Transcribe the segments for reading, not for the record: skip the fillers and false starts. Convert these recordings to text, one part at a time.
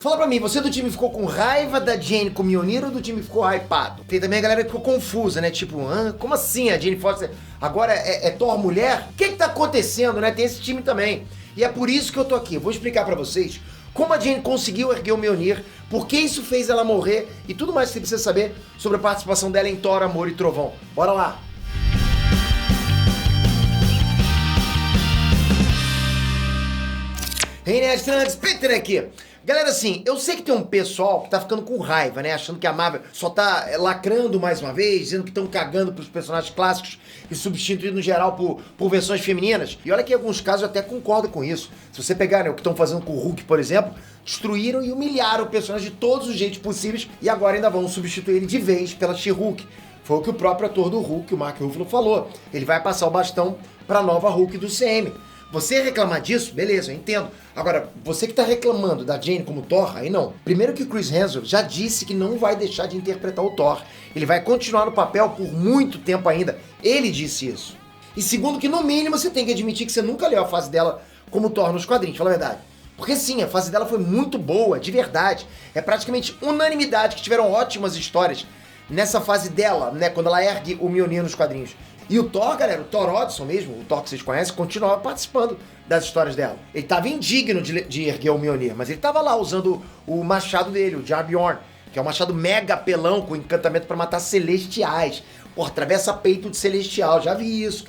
Fala pra mim, você do time ficou com raiva da Jane com o Mjolnir ou do time ficou hypado? Tem também a galera que ficou confusa, né? Tipo, como assim a Jane Foster agora é Thor mulher? O que tá acontecendo, né? Tem esse time também. E é por isso que eu tô aqui. Eu vou explicar pra vocês como a Jane conseguiu erguer o Mjolnir, por que isso fez ela morrer e tudo mais que você precisa saber sobre a participação dela em Thor, Amor e Trovão. Bora lá! Hey, Nerd Trunks, Peter aqui! Galera, assim, eu sei que tem um pessoal que tá ficando com raiva, né? Achando que a Marvel só tá lacrando mais uma vez, dizendo que estão cagando pros personagens clássicos e substituindo no geral por versões femininas. E olha que em alguns casos eu até concordo com isso. Se você pegar, né, o que estão fazendo com o Hulk, por exemplo, destruíram e humilharam o personagem de todos os jeitos possíveis e agora ainda vão substituir ele de vez pela She-Hulk. Foi o que o próprio ator do Hulk, o Mark Ruffalo, falou. Ele vai passar o bastão pra nova Hulk do CM. Você reclamar disso, beleza, eu entendo. Agora, você que tá reclamando da Jane como Thor, aí não. Primeiro que o Chris Hemsworth já disse que não vai deixar de interpretar o Thor. Ele vai continuar no papel por muito tempo ainda. Ele disse isso. E segundo que, no mínimo, você tem que admitir que você nunca leu a fase dela como Thor nos quadrinhos, fala a verdade. Porque sim, a fase dela foi muito boa, de verdade. É praticamente unanimidade que tiveram ótimas histórias nessa fase dela, né, quando ela ergue o Mjolnir nos quadrinhos. E o Thor, galera, o Thor Odinson mesmo, o Thor que vocês conhecem, continuava participando das histórias dela. Ele tava indigno de erguer o Mjolnir, mas ele tava lá usando o machado dele, o Jarbjorn, que é um machado mega apelão com encantamento pra matar celestiais. Porra, atravessa peito de celestial, já vi isso.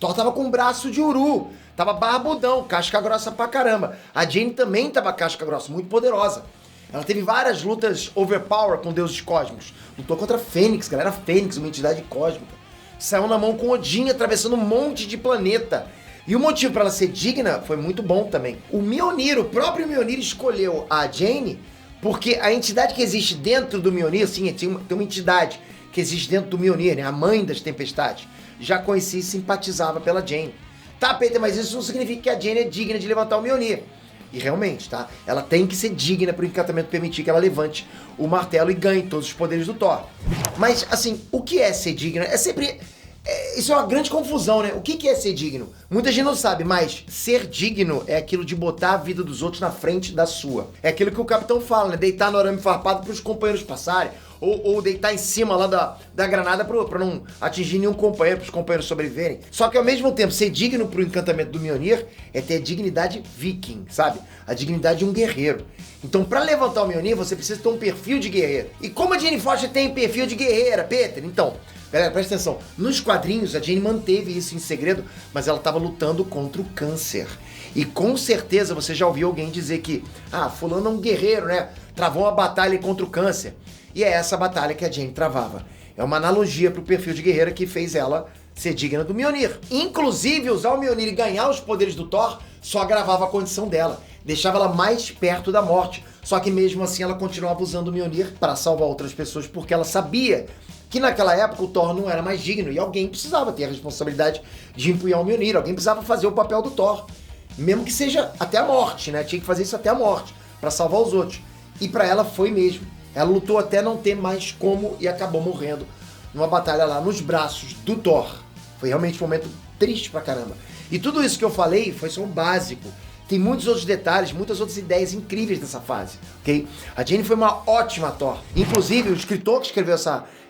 Thor tava com braço de uru, tava barbudão, casca grossa pra caramba. A Jane também tava casca grossa, muito poderosa. Ela teve várias lutas overpower com deuses cósmicos. Lutou contra a Fênix, galera, Fênix, uma entidade cósmica. Saiu na mão com Odin, atravessando um monte de planeta. E o motivo para ela ser digna foi muito bom também. O Mjolnir, o próprio Mjolnir escolheu a Jane porque a entidade que existe dentro do Mjolnir, sim, tem uma entidade que existe dentro do Mjolnir, né, a mãe das tempestades, já conhecia e simpatizava pela Jane. Tá, Peter, mas isso não significa que a Jane é digna de levantar o Mjolnir. E realmente, tá? Ela tem que ser digna para o encantamento permitir que ela levante o martelo e ganhe todos os poderes do Thor. Mas, assim, o que é ser digna? É sempre... isso é uma grande confusão, né? O que é ser digno? Muita gente não sabe, mas ser digno é aquilo de botar a vida dos outros na frente da sua. É aquilo que o capitão fala, né? Deitar no arame farpado para os companheiros passarem. Ou deitar em cima lá da granada pra não atingir nenhum companheiro, pros companheiros sobreviverem. Só que ao mesmo tempo, ser digno pro encantamento do Mjolnir é ter a dignidade viking, sabe? A dignidade de um guerreiro. Então pra levantar o Mjolnir, você precisa ter um perfil de guerreiro. E como a Jane Foster tem perfil de guerreira, Peter? Então, galera, presta atenção. Nos quadrinhos, a Jane manteve isso em segredo, mas ela tava lutando contra o câncer. E com certeza você já ouviu alguém dizer que, fulano é um guerreiro, né? Travou uma batalha contra o câncer. E é essa batalha que a Jane travava. É uma analogia pro perfil de guerreira que fez ela ser digna do Mjolnir. Inclusive, usar o Mjolnir e ganhar os poderes do Thor só agravava a condição dela. Deixava ela mais perto da morte. Só que mesmo assim ela continuava usando o Mjolnir para salvar outras pessoas, porque ela sabia que naquela época o Thor não era mais digno e alguém precisava ter a responsabilidade de empunhar o Mjolnir. Alguém precisava fazer o papel do Thor. Mesmo que seja até a morte, né? Tinha que fazer isso até a morte, para salvar os outros. E para ela foi mesmo. Ela lutou até não ter mais como e acabou morrendo numa batalha lá nos braços do Thor. Foi realmente um momento triste pra caramba. E tudo isso que eu falei foi só o básico. Tem muitos outros detalhes, muitas outras ideias incríveis dessa fase, ok? A Jane foi uma ótima Thor. Inclusive, o escritor que escreveu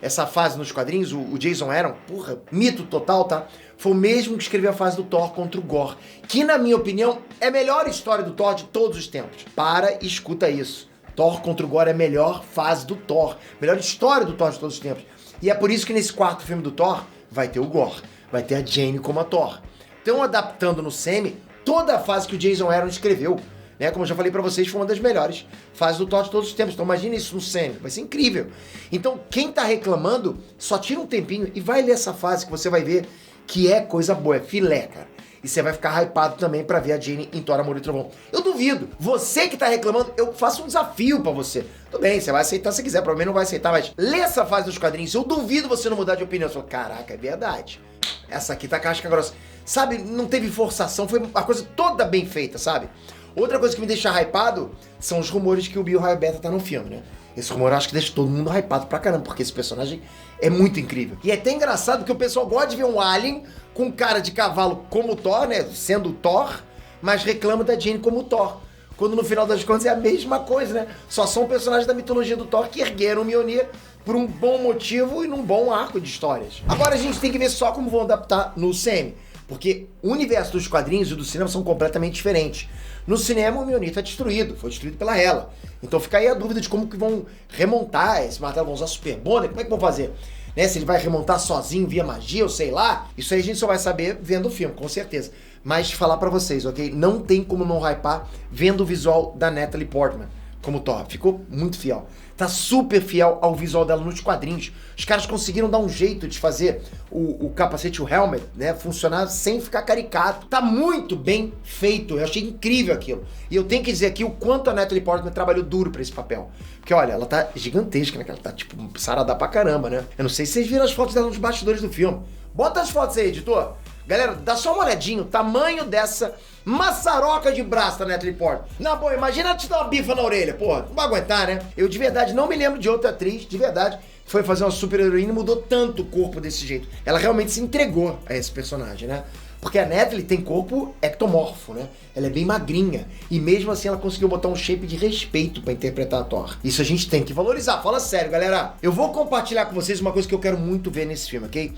essa fase nos quadrinhos, o Jason Aaron, porra, mito total, tá? Foi o mesmo que escreveu a fase do Thor contra o Gorr, que na minha opinião é a melhor história do Thor de todos os tempos. Para e escuta isso. Thor contra o Gorr é a melhor fase do Thor, melhor história do Thor de todos os tempos. E é por isso que nesse quarto filme do Thor vai ter o Gorr, vai ter a Jane como a Thor. Estão adaptando no semi toda a fase que o Jason Aaron escreveu, né? Como eu já falei pra vocês, foi uma das melhores fases do Thor de todos os tempos. Então imagina isso no semi, vai ser incrível. Então quem tá reclamando, só tira um tempinho e vai ler essa fase que você vai ver que é coisa boa, é filé, cara. E você vai ficar hypado também pra ver a Jane em Thor, Amor e Trovão. Eu duvido. Você que tá reclamando, eu faço um desafio pra você. Tudo bem, você vai aceitar se quiser, provavelmente não vai aceitar, mas lê essa fase dos quadrinhos. Eu duvido você não mudar de opinião. Você fala, caraca, é verdade. Essa aqui tá casca grossa. Sabe, não teve forçação, foi uma coisa toda bem feita, sabe? Outra coisa que me deixa hypado são os rumores que o Bill Raio Beta tá no filme, né? Esse rumor eu acho que deixa todo mundo hypado pra caramba, porque esse personagem é muito incrível. E é até engraçado que o pessoal gosta de ver um alien com cara de cavalo como o Thor, né? Sendo o Thor, mas reclama da Jane como o Thor. quando no final das contas é a mesma coisa, né? Só são personagens da mitologia do Thor que ergueram o Mjolnir por um bom motivo e num bom arco de histórias. Agora a gente tem que ver só como vão adaptar no CM, porque o universo dos quadrinhos e do cinema são completamente diferentes. No cinema o Mjolnir tá destruído, foi destruído pela Hela. Então fica aí a dúvida de como que vão remontar esse martelo, vão usar Super Bonder, como é que vão fazer? Né? Se ele vai remontar sozinho via magia ou sei lá, isso aí a gente só vai saber vendo o filme, com certeza. Mas falar pra vocês, ok? Não tem como não hypar vendo o visual da Natalie Portman como Thor. Ficou muito fiel. Tá super fiel ao visual dela nos quadrinhos. Os caras conseguiram dar um jeito de fazer o capacete, o helmet, né, funcionar sem ficar caricato. Tá muito bem feito. Eu achei incrível aquilo. E eu tenho que dizer aqui o quanto a Natalie Portman trabalhou duro pra esse papel. Porque, olha, ela tá gigantesca, né? Ela tá, tipo, sarada pra caramba, né? Eu não sei se vocês viram as fotos dela nos bastidores do filme. Bota as fotos aí, editor. Galera, dá só uma olhadinha, o tamanho dessa maçaroca de braço da Natalie Portman. Na boa, imagina ela te dar uma bifa na orelha, porra, não vai aguentar, né? Eu de verdade não me lembro de outra atriz, de verdade, que foi fazer uma super heroína e mudou tanto o corpo desse jeito. Ela realmente se entregou a esse personagem, né? Porque a Natalie tem corpo ectomorfo, né? Ela é bem magrinha. E mesmo assim ela conseguiu botar um shape de respeito pra interpretar a Thor. Isso a gente tem que valorizar. Fala sério, galera. Eu vou compartilhar com vocês uma coisa que eu quero muito ver nesse filme, ok?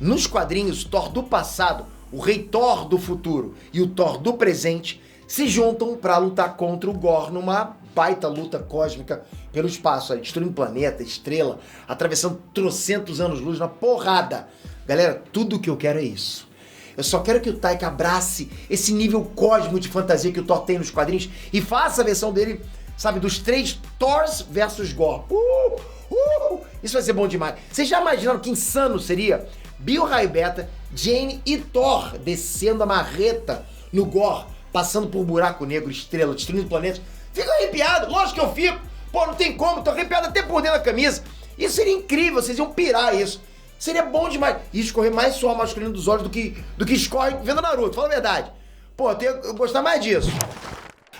Nos quadrinhos, Thor do passado, o Rei Thor do futuro e o Thor do presente se juntam pra lutar contra o Gorr numa baita luta cósmica pelo espaço, aí, destruindo planeta, estrela, atravessando trocentos anos-luz na porrada. Galera, tudo que eu quero é isso. Eu só quero que o Taika abrace esse nível cósmico de fantasia que o Thor tem nos quadrinhos e faça a versão dele, sabe, dos 3 Thors versus Gorr. Isso vai ser bom demais. Vocês já imaginaram que insano seria Bill Raibeta, Jane e Thor descendo a marreta no Gorr, passando por um buraco negro, estrela, destruindo planetas? Fico arrepiado, lógico que eu fico. Pô, não tem como, tô arrepiado até por dentro da camisa. Isso seria incrível, vocês iam pirar isso. Seria bom demais. E escorrer mais suor masculino dos olhos do que escorre vendo Naruto, fala a verdade. Pô, eu gostar mais disso.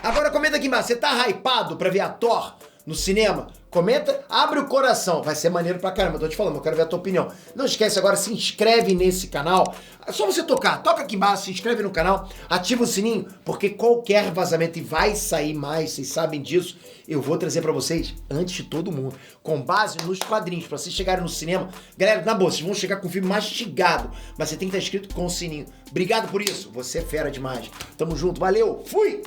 Agora comenta aqui embaixo, você tá hypado pra ver a Thor no cinema? Comenta, abre o coração, vai ser maneiro pra caramba, eu tô te falando, eu quero ver a tua opinião. Não esquece agora, se inscreve nesse canal, é só você toca aqui embaixo, se inscreve no canal, ativa o sininho, porque qualquer vazamento, e vai sair mais, vocês sabem disso, eu vou trazer pra vocês antes de todo mundo, com base nos quadrinhos, pra vocês chegarem no cinema. Galera, na boa, vocês vão chegar com o filme mastigado, mas você tem que estar inscrito com o sininho. Obrigado por isso, você é fera demais. Tamo junto, valeu, fui!